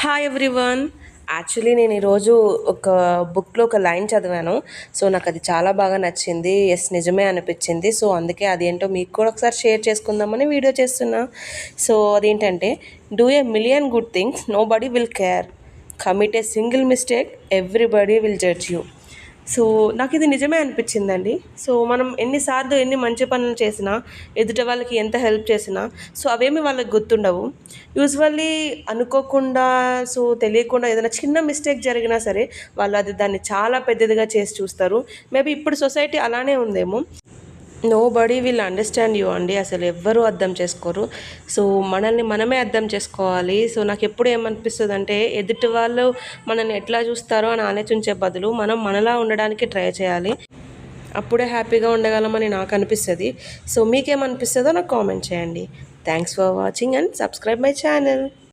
Hi everyone. Actually నేను ఈరోజు ఒక బుక్లో ఒక లైన్ చదివాను. సో నాకు అది చాలా బాగా నచ్చింది. ఎస్, నిజమే అనిపించింది. సో అందుకే అదేంటో మీకు కూడా ఒకసారి షేర్ చేసుకుందామని వీడియో చేస్తున్నా. సో అదేంటంటే, do a million good things, nobody will care. Commit a single mistake, everybody will judge you. So నాకు ఇది నిజమే అనిపించిందండి. సో మనం ఎన్నిసార్లు ఎన్ని మంచి పనులు చేసినా, ఎదుటి వాళ్ళకి ఎంత హెల్ప్ చేసినా, సో అవేమి వాళ్ళకి గుర్తుండవు. యూజువల్లీ అనుకోకుండా, సో తెలియకుండా ఏదైనా చిన్న మిస్టేక్ జరిగినా సరే వాళ్ళు దాన్ని చాలా పెద్దదిగా చేసి చూస్తారు. మేబీ ఇప్పుడు సొసైటీ అలానే ఉందేమో. Nobody will understand you అండి. అసలు ఎవ్వరూ అర్థం చేసుకోరు. సో మనల్ని మనమే అర్థం చేసుకోవాలి. సో నాకు ఎప్పుడు ఏమనిపిస్తుంది అంటే, ఎదుటి వాళ్ళు మనల్ని ఎట్లా చూస్తారో అని ఆలోచించే బదులు మనం మనలా ఉండడానికి ట్రై చేయాలి. అప్పుడే హ్యాపీగా ఉండగలమని నాకు అనిపిస్తుంది. సో మీకేమనిపిస్తుందో నాకు కామెంట్ చేయండి. Thanks for watching and subscribe my channel.